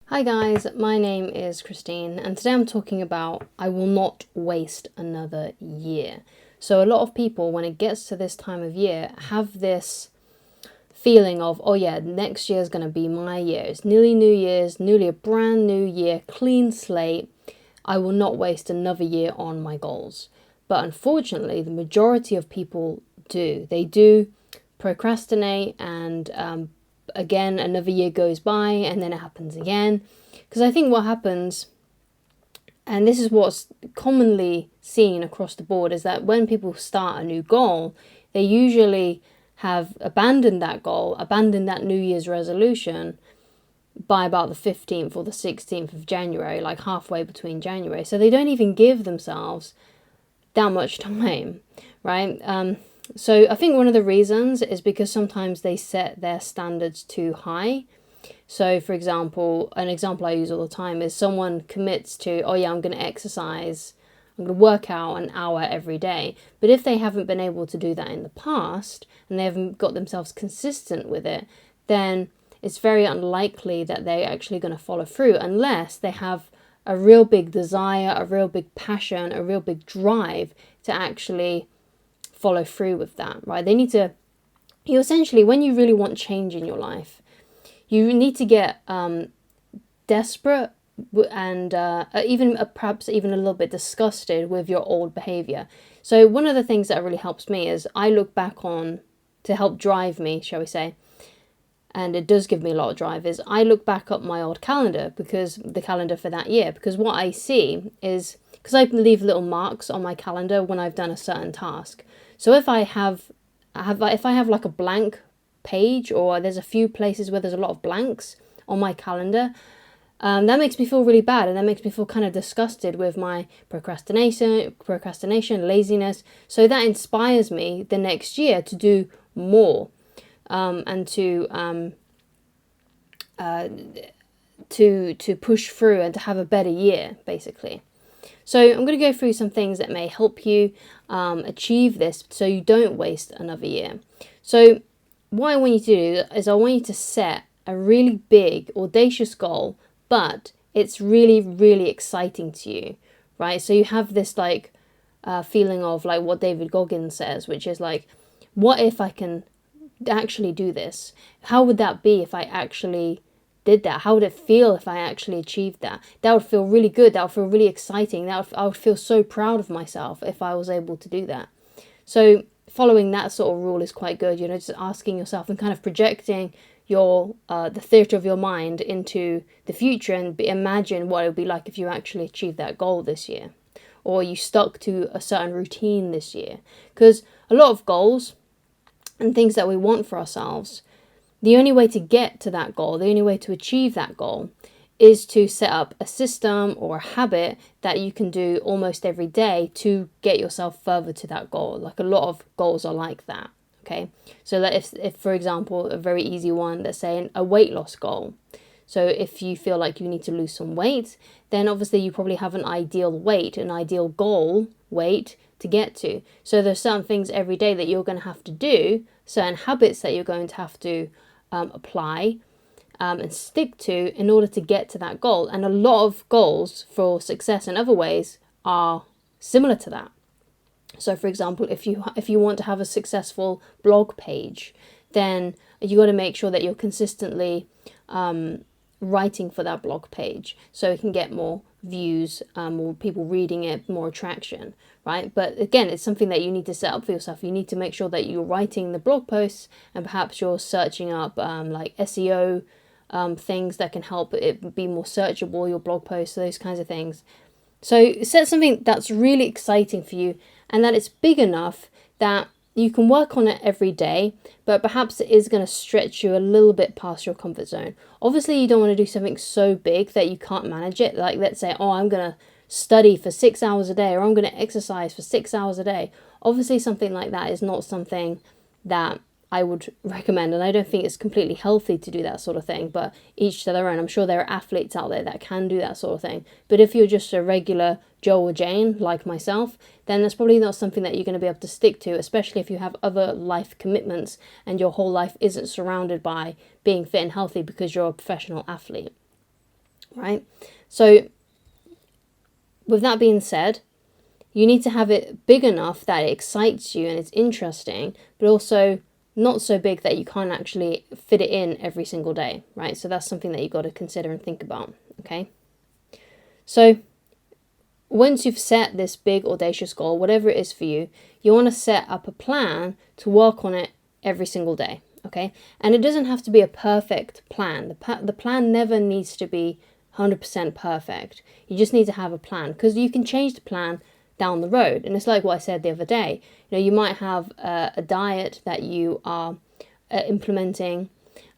Hi guys, my name is Christine, and today I'm talking about I will not waste another year. So a lot of people, when it gets to this time of year, have this feeling of, oh yeah, next year is going to be my year. It's nearly New Year's, nearly a brand new year, clean slate. I will not waste another year on my goals. But unfortunately, the majority of people do. They do procrastinate, and again, another year goes by and then it happens again. Because I think what happens, and this is what's commonly seen across the board, is that when people start a new goal, they usually have abandoned that goal, abandoned that New Year's resolution by about the 15th or the 16th of January, like halfway between January. So they don't even give themselves that much time, right? So I think one of the reasons is because sometimes they set their standards too high. So, for example, an example I use all the time is someone commits to, oh yeah, I'm going to exercise, I'm going to work out an hour every day. But if they haven't been able to do that in the past and they haven't got themselves consistent with it, then it's very unlikely that they're actually going to follow through unless they have a real big desire, a real big passion, a real big drive to actually follow through with that, right? They need to, you essentially, when you really want change in your life, you need to get desperate and even perhaps even a little bit disgusted with your old behavior. So one of the things that really helps me is I look back on, to help drive me, shall we say, and it does give me a lot of drive, is I look back up my old calendar, because the calendar for that year, because what I see is, because I leave little marks on my calendar when I've done a certain task. So if I have like a blank page, or there's a few places where there's a lot of blanks on my calendar, that makes me feel really bad, and that makes me feel kind of disgusted with my procrastination, laziness. So that inspires me the next year to do more, and to push through and to have a better year, basically. So I'm going to go through some things that may help you achieve this, so you don't waste another year. So what I want you to do is I want you to set a really big, audacious goal, but it's really, really exciting to you, right? So you have this like feeling of like what David Goggins says, which is like, what if I can actually do this? How would that be if I actually did that? How would it feel if I actually achieved that? That would feel really good. That would feel really exciting. I would feel so proud of myself if I was able to do that. So following that sort of rule is quite good. Just asking yourself and kind of projecting your the theatre of your mind into the future, and imagine what it would be like if you actually achieved that goal this year, or you stuck to a certain routine this year. Because a lot of goals and things that we want for ourselves, the only way to get to that goal, the only way to achieve that goal, is to set up a system or a habit that you can do almost every day to get yourself further to that goal. Like a lot of goals are like that. Okay, so that if for example, a very easy one, let's say a weight loss goal. So if you feel like you need to lose some weight, then obviously you probably have an ideal weight, an ideal goal weight to get to. So there's certain things every day that you're going to have to do, certain habits that you're going to have to apply and stick to in order to get to that goal. And a lot of goals for success in other ways are similar to that. So for example, if you want to have a successful blog page, then you got to make sure that you're consistently writing for that blog page, so it can get more views, more people reading it, more attraction, right? But again, it's something that you need to set up for yourself. You need to make sure that you're writing the blog posts, and perhaps you're searching up like SEO things that can help it be more searchable, your blog posts, those kinds of things. So set something that's really exciting for you, and that it's big enough that you can work on it every day, but perhaps it is going to stretch you a little bit past your comfort zone. Obviously, you don't want to do something so big that you can't manage it. Like, let's say, oh, I'm going to study for 6 hours a day, or I'm going to exercise for 6 hours a day. Obviously, something like that is not something that I would recommend, and I don't think it's completely healthy to do that sort of thing, but each to their own. I'm sure there are athletes out there that can do that sort of thing, but if you're just a regular Joe or Jane like myself, then that's probably not something that you're going to be able to stick to, especially if you have other life commitments and your whole life isn't surrounded by being fit and healthy because you're a professional athlete. right? So with that being said, you need to have it big enough that it excites you and it's interesting, but also not so big that you can't actually fit it in every single day, right? So that's something that you've got to consider and think about, okay? So once you've set this big audacious goal, whatever it is for you, you want to set up a plan to work on it every single day, okay? And it doesn't have to be a perfect plan. The plan never needs to be 100% perfect. You just need to have a plan, because you can change the plan down the road. And it's like what I said the other day. You know, you might have a diet that you are implementing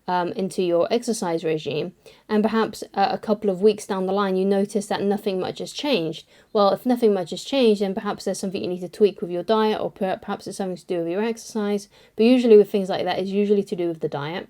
into your exercise regime, and perhaps a couple of weeks down the line you notice that nothing much has changed. Well, if nothing much has changed, then perhaps there's something you need to tweak with your diet, or perhaps it's something to do with your exercise. But usually with things like that, it's usually to do with the diet.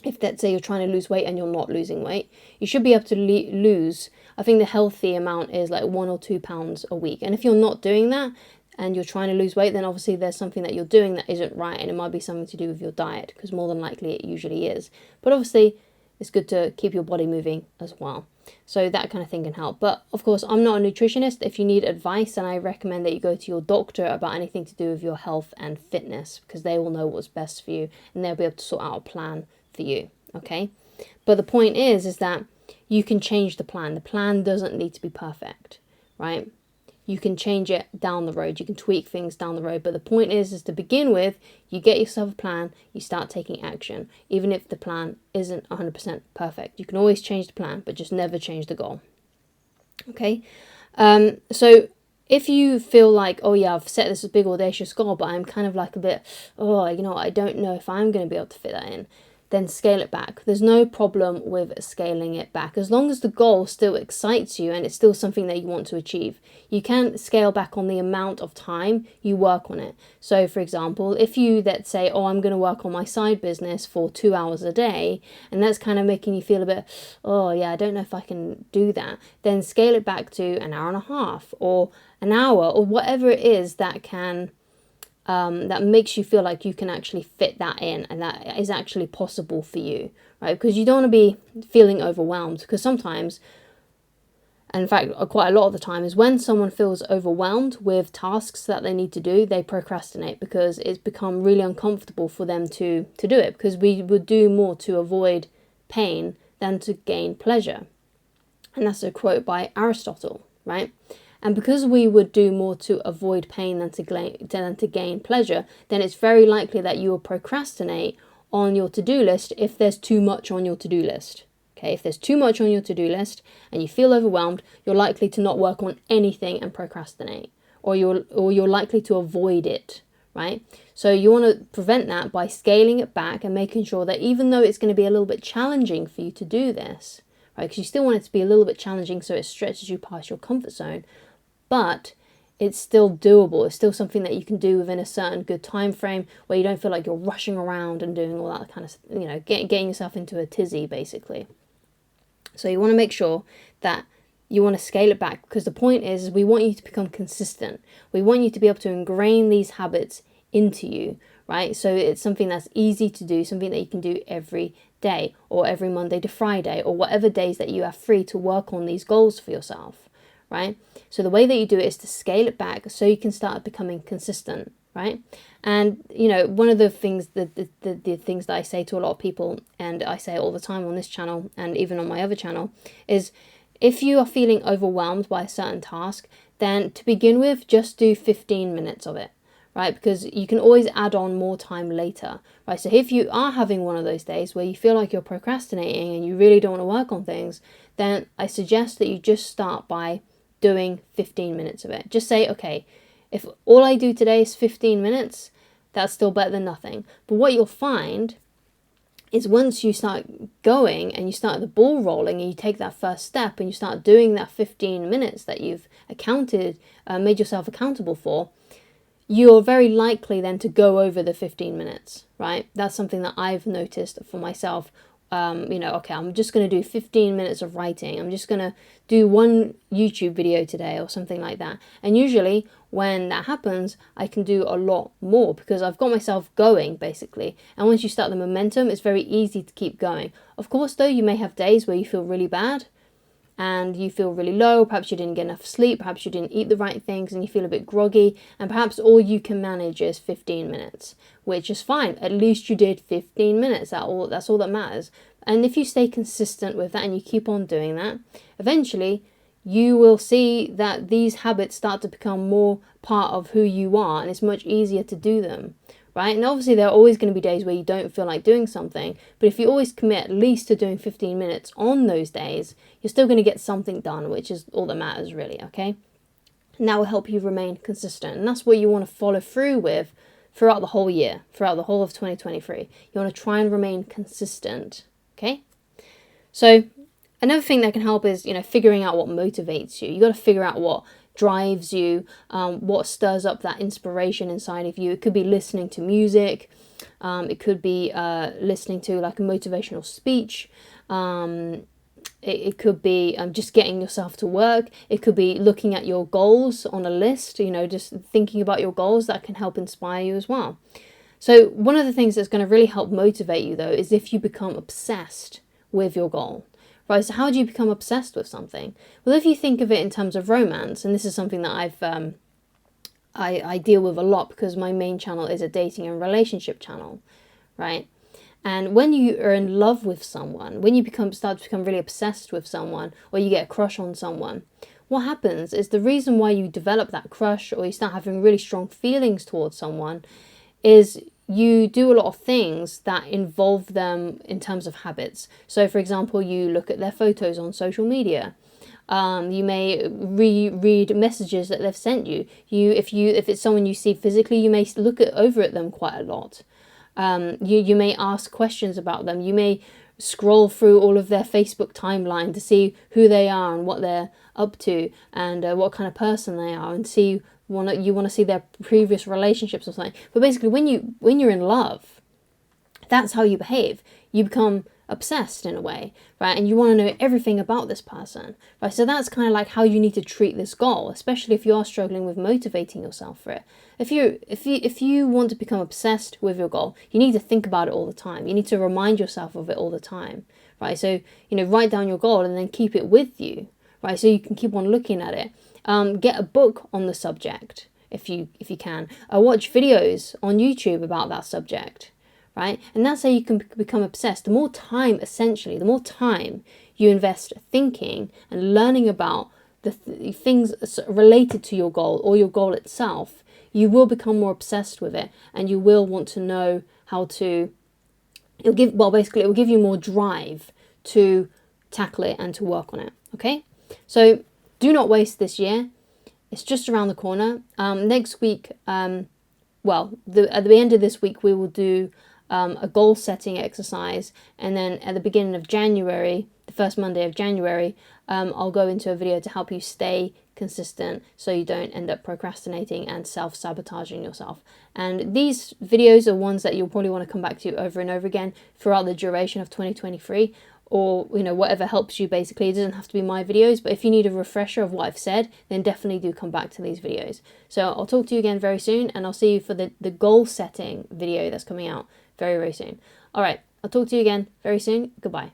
If let's say you're trying to lose weight and you're not losing weight, you should be able to lose, I think the healthy amount is like 1 or 2 pounds a week. And if you're not doing that and you're trying to lose weight, then obviously there's something that you're doing that isn't right, and it might be something to do with your diet, because more than likely it usually is. But obviously it's good to keep your body moving as well. So that kind of thing can help. But of course, I'm not a nutritionist. If you need advice, then I recommend that you go to your doctor about anything to do with your health and fitness, because they will know what's best for you and they'll be able to sort out a plan for you, okay? But the point is that you can change the plan. The plan doesn't need to be perfect, right? You can change it down the road. You can tweak things down the road. But the point is to begin with, you get yourself a plan, you start taking action. Even if the plan isn't 100% perfect, you can always change the plan, but just never change the goal, okay? So if you feel like, oh yeah, I've set this big audacious goal, but I'm kind of like a bit, oh, you know, I don't know if I'm going to be able to fit that in, then scale it back. There's no problem with scaling it back, as long as the goal still excites you and it's still something that you want to achieve. You can scale back on the amount of time you work on it. So for example, if you, let's say, oh, I'm going to work on my side business for 2 hours a day, and that's kind of making you feel a bit, oh yeah, I don't know if I can do that, then scale it back to an hour and a half or an hour, or whatever it is that can that makes you feel like you can actually fit that in and that is actually possible for you, right? Because you don't want to be feeling overwhelmed, because sometimes, and in fact quite a lot of the time, is when someone feels overwhelmed with tasks that they need to do, they procrastinate, because it's become really uncomfortable for them to do it, because we would do more to avoid pain than to gain pleasure. And that's a quote by Aristotle, right? And because we would do more to avoid pain than to gain pleasure, then it's very likely that you will procrastinate on your to-do list if there's too much on your to-do list. Okay, if there's too much on your to-do list and you feel overwhelmed, you're likely to not work on anything and procrastinate, or you're likely to avoid it, right? So you want to prevent that by scaling it back and making sure that even though it's going to be a little bit challenging for you to do this, right, because you still want it to be a little bit challenging so it stretches you past your comfort zone, but it's still doable. It's still something that you can do within a certain good time frame, where you don't feel like you're rushing around and doing all that kind of, you know, getting yourself into a tizzy, basically. So you want to make sure that you want to scale it back, because the point is we want you to become consistent. We want you to be able to ingrain these habits into you, right? So it's something that's easy to do, something that you can do every day, or every Monday to Friday, or whatever days that you have free to work on these goals for yourself, right? So the way that you do it is to scale it back so you can start becoming consistent, right? And, you know, one of the things, the things that I say to a lot of people, and I say all the time on this channel and even on my other channel, is if you are feeling overwhelmed by a certain task, then to begin with, just do 15 minutes of it, right? Because you can always add on more time later, right? So if you are having one of those days where you feel like you're procrastinating and you really don't want to work on things, then I suggest that you just start by doing 15 minutes of it. Just say, okay, if all I do today is 15 minutes, that's still better than nothing. But what you'll find is once you start going and you start the ball rolling and you take that first step and you start doing that 15 minutes that you've made yourself accountable for, you're very likely then to go over the 15 minutes, right? That's something that I've noticed for myself. You know, okay, I'm just going to do 15 minutes of writing. I'm just going to do one YouTube video today or something like that. And usually when that happens, I can do a lot more because I've got myself going, basically. And once you start the momentum, it's very easy to keep going. Of course, though, you may have days where you feel really bad. and you feel really low, perhaps you didn't get enough sleep, perhaps you didn't eat the right things and you feel a bit groggy, and perhaps all you can manage is 15 minutes, which is fine. At least you did 15 minutes. That's all that matters. And if you stay consistent with that and you keep on doing that, eventually you will see that these habits start to become more part of who you are, and it's much easier to do them, right? And obviously there are always going to be days where you don't feel like doing something, but if you always commit at least to doing 15 minutes on those days, you're still going to get something done, which is all that matters really, okay? And that will help you remain consistent, and that's what you want to follow through with throughout the whole year, throughout the whole of 2023. You want to try and remain consistent, okay? So another thing that can help is, figuring out what motivates you. You got to figure out what drives you, what stirs up that inspiration inside of you. It could be listening to music. It could be listening to like a motivational speech. It could be just getting yourself to work. It could be looking at your goals on a list, just thinking about your goals. That can help inspire you as well. So one of the things that's going to really help motivate you though is if you become obsessed with your goal. Right, so how do you become obsessed with something? Well, if you think of it in terms of romance, and this is something that I deal with a lot because my main channel is a dating and relationship channel, right? And when you are in love with someone, when you start to become really obsessed with someone, or you get a crush on someone, what happens is the reason why you develop that crush or you start having really strong feelings towards someone is you do a lot of things that involve them in terms of habits. So for example, you look at their photos on social media. You may read messages that they've sent you. If it's someone you see physically, you may look over at them quite a lot. You may ask questions about them. You may scroll through all of their Facebook timeline to see who they are and what they're up to, and what kind of person they are, and you want to see their previous relationships or something. But basically, when you're in love, that's how you behave. You become obsessed in a way, right? And you want to know everything about this person, right? So that's kind of like how you need to treat this goal, especially if you are struggling with motivating yourself for it. If you want to become obsessed with your goal, you need to think about it all the time. You need to remind yourself of it all the time, right? So write down your goal and then keep it with you, right? So you can keep on looking at it. Get a book on the subject if you can. Watch videos on YouTube about that subject, right? And that's how you can become obsessed. The more time you invest thinking and learning about the things related to your goal or your goal itself, you will become more obsessed with it, and you will want to know how to. It will give you more drive to tackle it and to work on it. Okay, so do not waste this year. It's just around the corner. Next week, at the end of this week, we will do a goal setting exercise, and then at the beginning of January, the first Monday of January, I'll go into a video to help you stay consistent so you don't end up procrastinating and self-sabotaging yourself. And these videos are ones that you'll probably want to come back to over and over again throughout the duration of 2023, or whatever helps you. Basically, it doesn't have to be my videos, but if you need a refresher of what I've said, then definitely do come back to these videos. So I'll talk to you again very soon, and I'll see you for the goal setting video that's coming out very, very soon. All right, I'll talk to you again very soon. Goodbye.